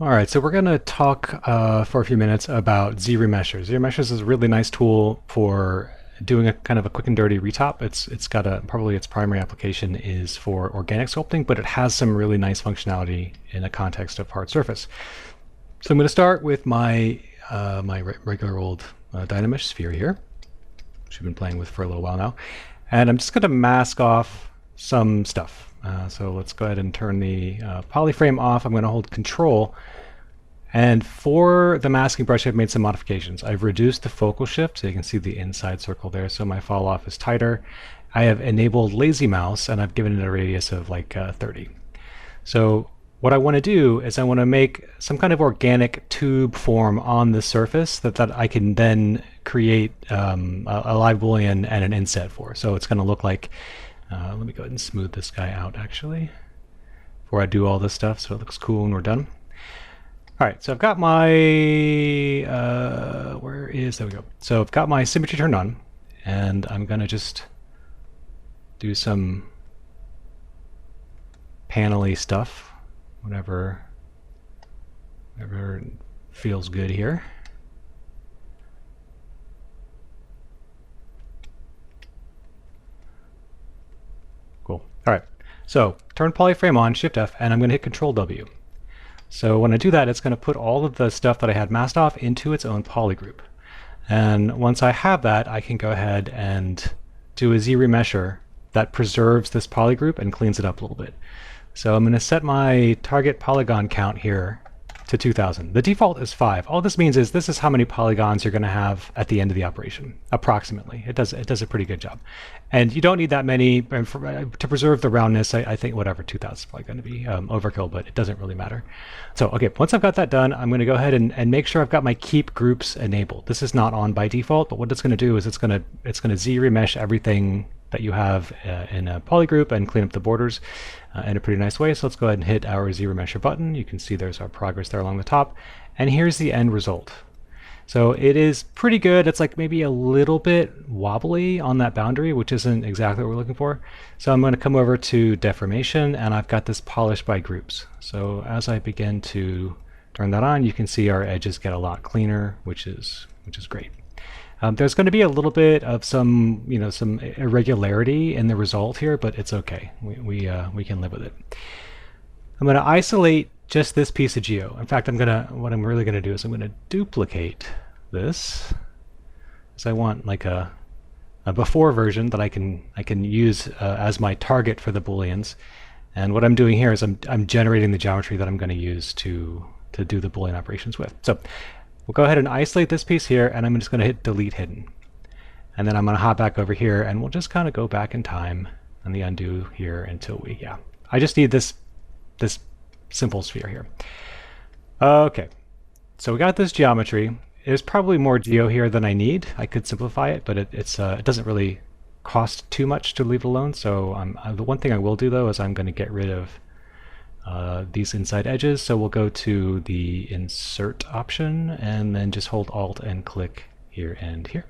All right, so we're going to talk for a few minutes about ZRemesher. ZRemesher is a really nice tool for doing a kind of a quick and dirty retop. It's got probably its primary application is for organic sculpting, but it has some really nice functionality in the context of hard surface. So I'm going to start with my regular old Dynamesh sphere here, which we've been playing with for a little while now, and I'm just going to mask off some stuff. So let's go ahead and turn the polyframe off. I'm going to hold Control. And for the masking brush, I've made some modifications. I've reduced the focal shift, so you can see the inside circle there, so my fall off is tighter. I have enabled lazy mouse, and I've given it a radius of like 30. So what I want to do is I want to make some kind of organic tube form on the surface that I can then create a live Boolean and an inset for. So it's going to look like, let me go ahead and smooth this guy out actually, before I do all this stuff so it looks cool when we're done. All right, so I've got my, there we go. So I've got my symmetry turned on, and I'm gonna just do some panel-y stuff, whatever feels good here. Cool, all right. So turn polyframe on, Shift F, and I'm gonna hit Control W. So when I do that, it's going to put all of the stuff that I had masked off into its own polygroup. And once I have that, I can go ahead and do a ZRemesher that preserves this polygroup and cleans it up a little bit. So I'm going to set my target polygon count here to 2000. The default is 5. All this means is this is how many polygons you're going to have at the end of the operation, approximately. It does a pretty good job. And you don't need that many. And to preserve the roundness, I think whatever, 2000 is probably going to be overkill, but it doesn't really matter. So okay, once I've got that done, I'm going to go ahead and make sure I've got my keep groups enabled. This is not on by default, but what it's going to do is it's going to ZRemesh everything that you have in a polygroup and clean up the borders in a pretty nice way. So let's go ahead and hit our ZRemesher button. You can see there's our progress there along the top. And here's the end result. So it is pretty good. It's like maybe a little bit wobbly on that boundary, which isn't exactly what we're looking for. So I'm going to come over to deformation, and I've got this polish by groups. So as I begin to turn that on, you can see our edges get a lot cleaner, which is great. There's going to be a little bit of some irregularity in the result here, but it's okay. We can live with it. I'm going to isolate just this piece of geo. In fact, what I'm really going to do is I'm going to duplicate this, because I want like a before version that I can use as my target for the Booleans. And what I'm doing here is I'm generating the geometry that I'm going to use to do the Boolean operations with. So we'll go ahead and isolate this piece here, and I'm just going to hit delete hidden. And then I'm going to hop back over here, and we'll just kind of go back in time on the undo here until I just need this simple sphere here. Okay, so we got this geometry. There's probably more geo here than I need. I could simplify it, but it doesn't really cost too much to leave it alone. So the one thing I will do though is I'm going to get rid of these inside edges. So we'll go to the insert option and then just hold Alt and click here and here.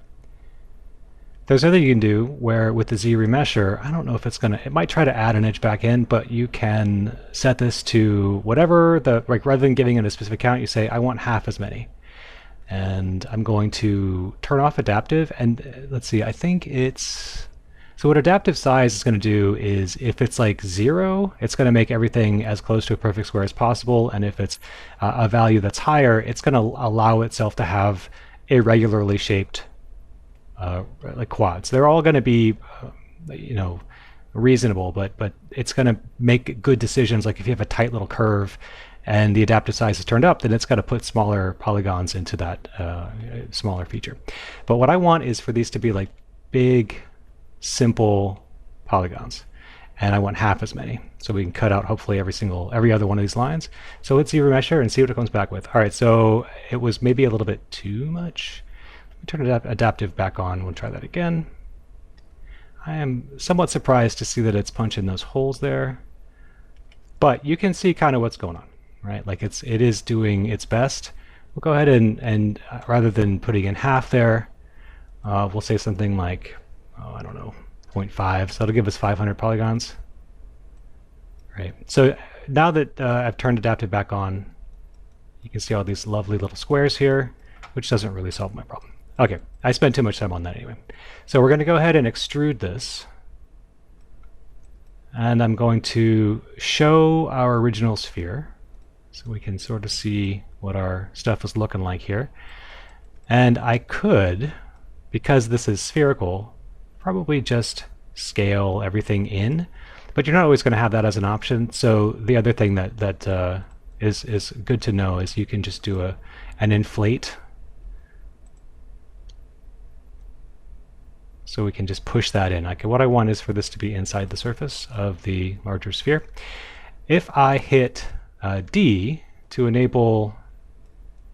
There's other you can do where with the ZRemesher, I don't know if it might try to add an edge back in, but you can set this to whatever rather than giving it a specific count, you say, I want half as many. And I'm going to turn off adaptive, and let's see, I think so what adaptive size is going to do is if it's like 0, it's going to make everything as close to a perfect square as possible, and if it's a value that's higher, it's going to allow itself to have irregularly shaped like quads. They're all going to be, reasonable, but it's going to make good decisions. Like if you have a tight little curve and the adaptive size is turned up, then it's got to put smaller polygons into that smaller feature. But what I want is for these to be like big, simple polygons, and I want half as many, so we can cut out hopefully every other one of these lines. So let's ZRemesher and see what it comes back with. All right, so it was maybe a little bit too much. Turn adaptive back on. We'll try that again. I am somewhat surprised to see that it's punching those holes there, but you can see kind of what's going on, right? Like it is doing its best. We'll go ahead and rather than putting in half there, we'll say something like, I don't know, 0.5. So that'll give us 500 polygons, right? So now that I've turned adaptive back on, You can see all these lovely little squares here, which doesn't really solve my problem. Okay, I spent too much time on that anyway. So we're going to go ahead and extrude this. And I'm going to show our original sphere so we can sort of see what our stuff is looking like here. And I could, because this is spherical, probably just scale everything in, but you're not always going to have that as an option. So the other thing that is good to know is you can just do an inflate. So we can just push that in. Okay, what I want is for this to be inside the surface of the larger sphere. If I hit D to enable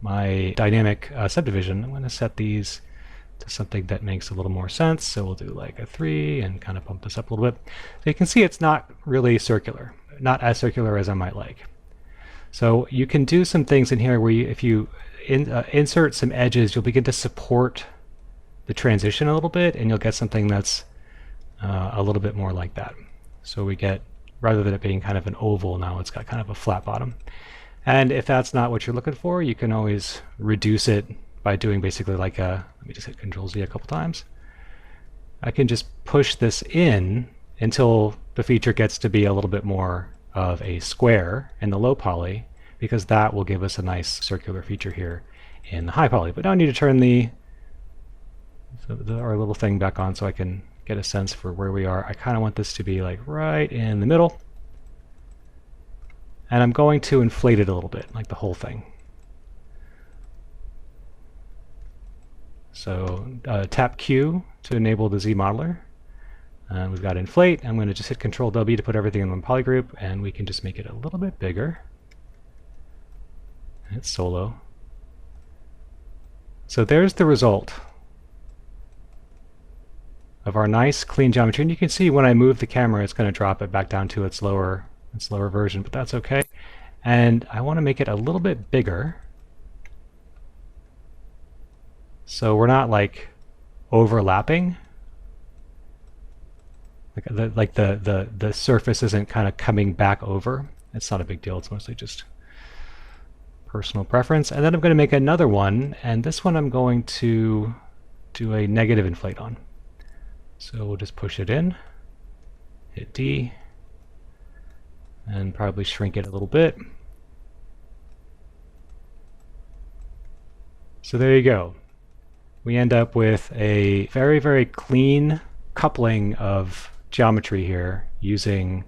my dynamic subdivision, I'm going to set these to something that makes a little more sense. So we'll do like a 3 and kind of bump this up a little bit. So you can see it's not really circular, not as circular as I might like. So you can do some things in here where if you insert some edges, you'll begin to support the transition a little bit, and you'll get something that's a little bit more like that. So we get, rather than it being kind of an oval, now it's got kind of a flat bottom. And if that's not what you're looking for, you can always reduce it by doing basically like let me just hit Control Z a couple times. I can just push this in until the feature gets to be a little bit more of a square in the low poly, because that will give us a nice circular feature here in the high poly. But now I need to turn our little thing back on so I can get a sense for where we are. I kind of want this to be like right in the middle. And I'm going to inflate it a little bit, like the whole thing. So tap Q to enable the Z modeler. We've got inflate. I'm going to just hit Control W to put everything in one polygroup, and we can just make it a little bit bigger. And it's solo. So there's the result of our nice clean geometry. And you can see when I move the camera, it's going to drop it back down to its lower version, but that's okay. And I want to make it a little bit bigger, so we're not like overlapping. Like the surface isn't kind of coming back over. It's not a big deal. It's mostly just personal preference. And then I'm going to make another one, and this one I'm going to do a negative inflate on. So we'll just push it in, hit D, and probably shrink it a little bit. So there you go. We end up with a very, very clean coupling of geometry here using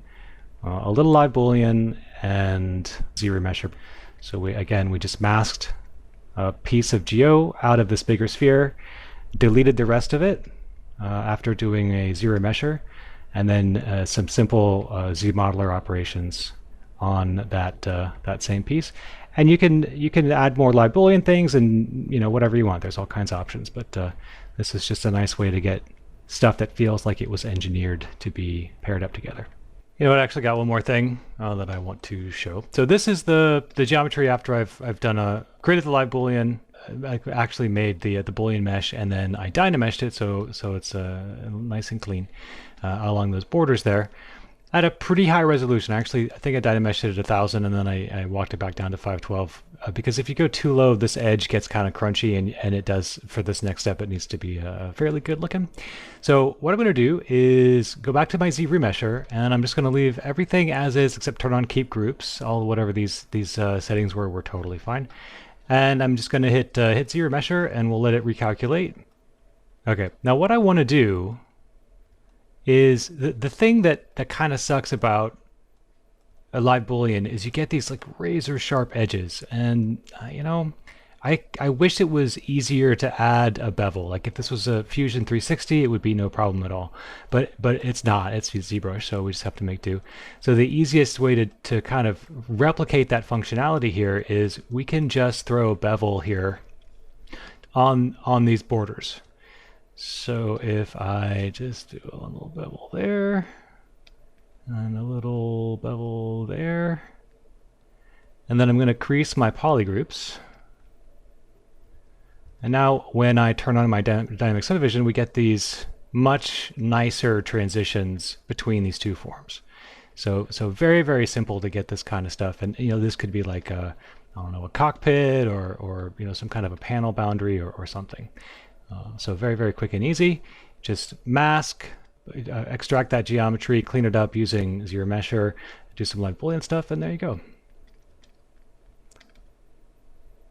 a little live Boolean and ZRemesher. So we just masked a piece of geo out of this bigger sphere, deleted the rest of it after doing a ZRemesher, and then some simple Z modeler operations on that same piece. And you can add more live Boolean things and whatever you want. There's all kinds of options, but this is just a nice way to get stuff that feels like it was engineered to be paired up together. I actually got one more thing that I want to show. So this is the geometry after I've created the live Boolean. I actually made the Boolean mesh, and then I dynameshed it so it's nice and clean along those borders there. At a pretty high resolution. Actually, I think I dynameshed it at 1000, and then I walked it back down to 512. Because if you go too low, this edge gets kind of crunchy, and it does, for this next step, it needs to be fairly good looking. So what I'm going to do is go back to my ZRemesher, and I'm just going to leave everything as is, except turn on keep groups. Whatever these settings were totally fine. And I'm just going to hit ZRemesher, and we'll let it recalculate. Okay, now what I want to do is the thing that kind of sucks about a live Boolean is you get these like razor sharp edges, and I wish it was easier to add a bevel. Like if this was a Fusion 360, it would be no problem at all, but it's not. It's Zbrush, so we just have to make do. So the easiest way to kind of replicate that functionality here is we can just throw a bevel here on these borders. So if I just do a little bevel there, and a little bevel there, and then I'm going to crease my polygroups. And now when I turn on my dynamic subdivision, we get these much nicer transitions between these two forms. So very, very simple to get this kind of stuff. And this could be like I don't know, a cockpit or some kind of a panel boundary or something. So very, very quick and easy. Just mask, extract that geometry, clean it up using ZRemesher, do some like Boolean stuff, and there you go.